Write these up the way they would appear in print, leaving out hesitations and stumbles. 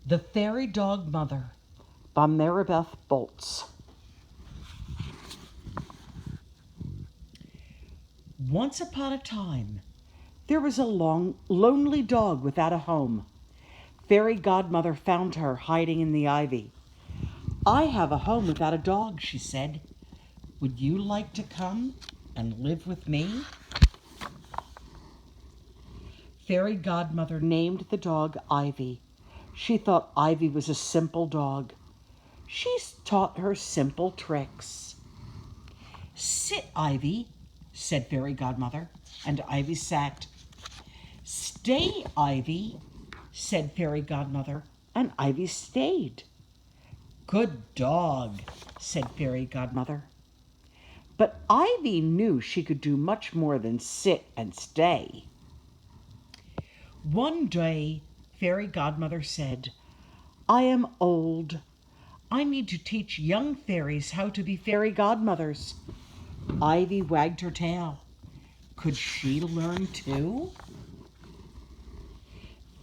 The Fairy Dogmother by Maribeth Bolts. Once upon a time, there was a lonely dog without a home. Fairy Godmother found her hiding in the ivy. "I have a home without a dog," she said. "Would you like to come and live with me?" Fairy Godmother named the dog Ivy. She thought Ivy was a simple dog. She taught her simple tricks. "Sit, Ivy," said Fairy Godmother, and Ivy sat. "Stay, Ivy," said Fairy Godmother, and Ivy stayed. "Good dog," said Fairy Godmother. But Ivy knew she could do much more than sit and stay. One day, Fairy Godmother said, "I am old. I need to teach young fairies how to be fairy godmothers." Ivy wagged her tail. Could she learn too?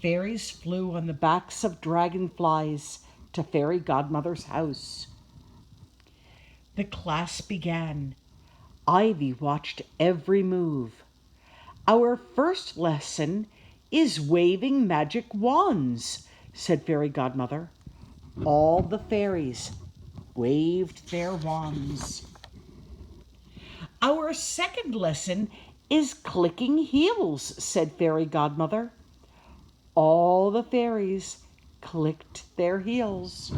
Fairies flew on the backs of dragonflies to Fairy Godmother's house. The class began. Ivy watched every move. "Our first lesson is waving magic wands," said Fairy Godmother. All the fairies waved their wands. "Our second lesson is clicking heels," said Fairy Godmother. All the fairies clicked their heels.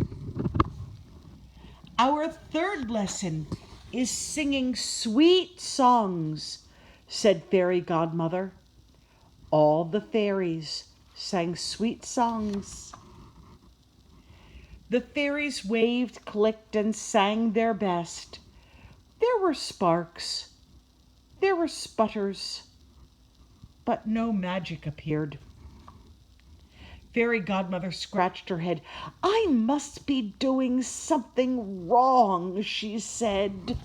"Our third lesson is singing sweet songs," said Fairy Godmother. All the fairies sang sweet songs. The fairies waved, clicked, and sang their best. There were sparks, there were sputters, but no magic appeared. Fairy Godmother scratched her head. "I must be doing something wrong," she said.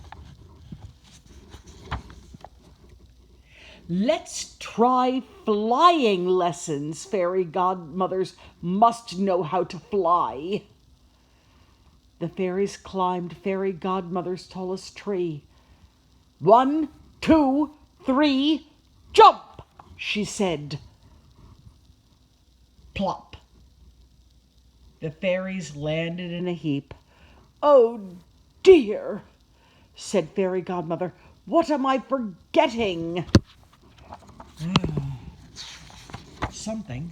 "Let's try flying lessons. Fairy Godmothers must know how to fly." The fairies climbed Fairy Godmother's tallest tree. "1, 2, 3, jump!" she said. Plop! The fairies landed in a heap. "Oh dear," said Fairy Godmother. "What am I forgetting?" Something.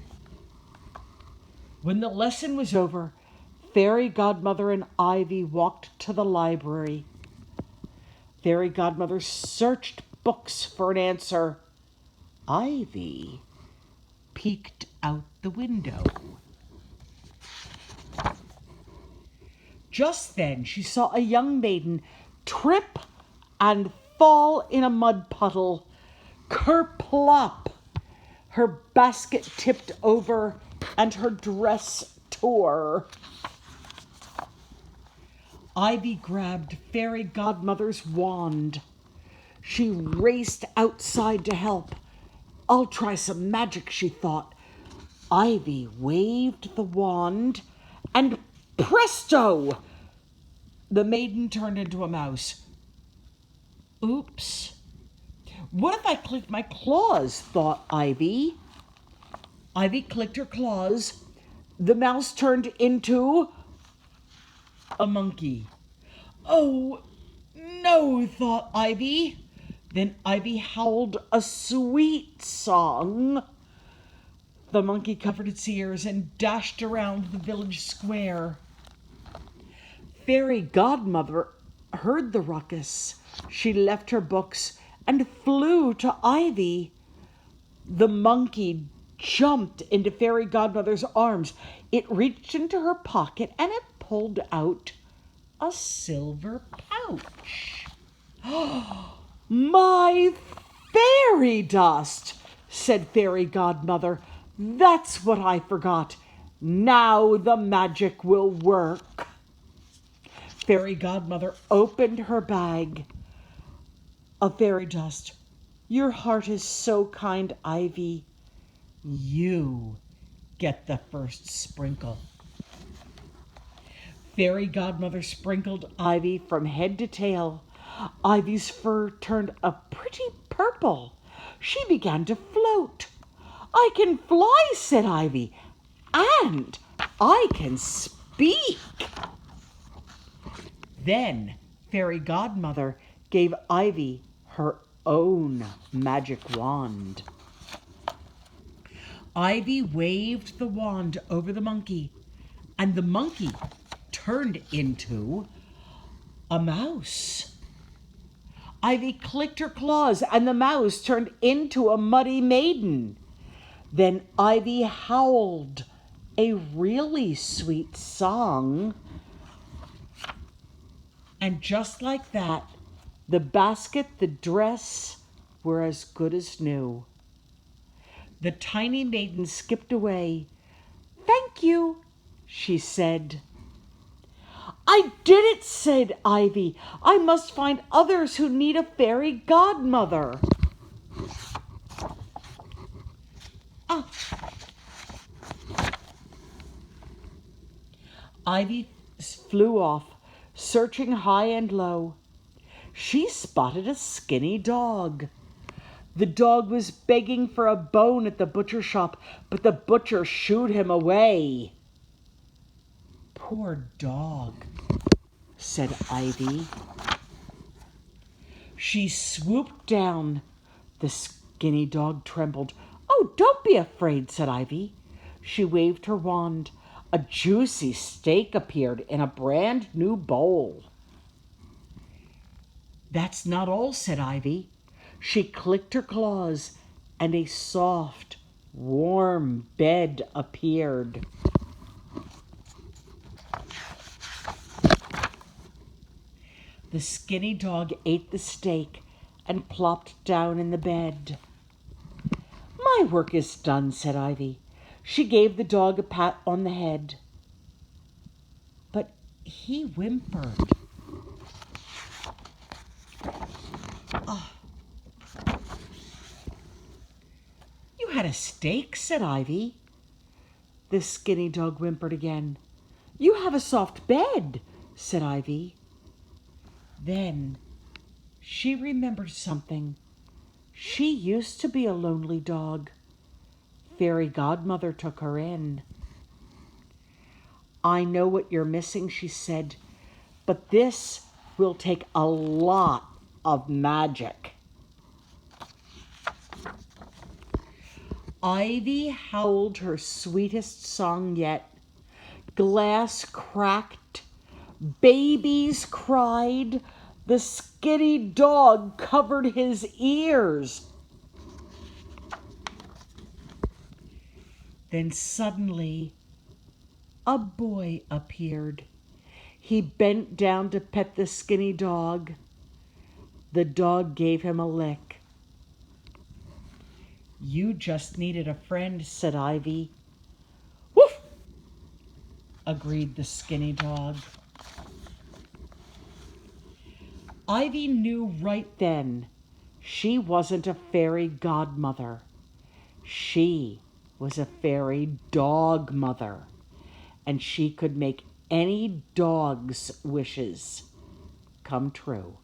When the lesson was over, Fairy Godmother and Ivy walked to the library. Fairy Godmother searched books for an answer. Ivy peeked out the window. Just then she saw a young maiden trip and fall in a mud puddle. Kerplop! Her basket tipped over and her dress tore. Ivy grabbed Fairy Godmother's wand. She raced outside to help. "I'll try some magic," she thought. Ivy waved the wand, and presto! The maiden turned into a mouse. "Oops. What if I clicked my claws?" thought Ivy. Ivy clicked her claws. The mouse turned into a monkey. "Oh, no," thought Ivy. Then Ivy howled a sweet song. The monkey covered its ears and dashed around the village square. Fairy Godmother heard the ruckus. She left her books and flew to Ivy. The monkey jumped into Fairy Godmother's arms. It reached into her pocket and it pulled out a silver pouch. "My fairy dust," said Fairy Godmother. "That's what I forgot. Now the magic will work." Fairy Godmother opened her bag of fairy dust. "Your heart is so kind, Ivy. You get the first sprinkle." Fairy Godmother sprinkled Ivy from head to tail. Ivy's fur turned a pretty purple. She began to float. "I can fly," said Ivy, "and I can speak." Then Fairy Godmother gave Ivy her own magic wand. Ivy waved the wand over the monkey, and the monkey turned into a mouse. Ivy clicked her claws, and the mouse turned into a muddy maiden. Then Ivy howled a really sweet song. And just like that, the basket, the dress were as good as new. The tiny maiden skipped away. "Thank you," she said. "I did it," said Ivy. "I must find others who need a fairy godmother." Ah. Ivy flew off, searching high and low. She spotted a skinny dog. The dog was begging for a bone at the butcher shop, but the butcher shooed him away. "Poor dog," said Ivy. She swooped down. The skinny dog trembled. "Oh, don't be afraid," said Ivy. She waved her wand. A juicy steak appeared in a brand new bowl. "That's not all," said Ivy. She clicked her claws, and a soft, warm bed appeared. The skinny dog ate the steak and plopped down in the bed. "My work is done," said Ivy. She gave the dog a pat on the head. But he whimpered. "Oh. You had a steak," said Ivy. The skinny dog whimpered again. "You have a soft bed," said Ivy. Then she remembered something. She used to be a lonely dog. Fairy Godmother took her in. "I know what you're missing," she said, "but this will take a lot of magic." Ivy howled her sweetest song yet. Glass cracked. Babies cried. The skinny dog covered his ears. Then suddenly, a boy appeared. He bent down to pet the skinny dog. The dog gave him a lick. "You just needed a friend," said Ivy. "Woof!" agreed the skinny dog. Ivy knew right then she wasn't a fairy godmother. She was a fairy dog mother, and she could make any dog's wishes come true.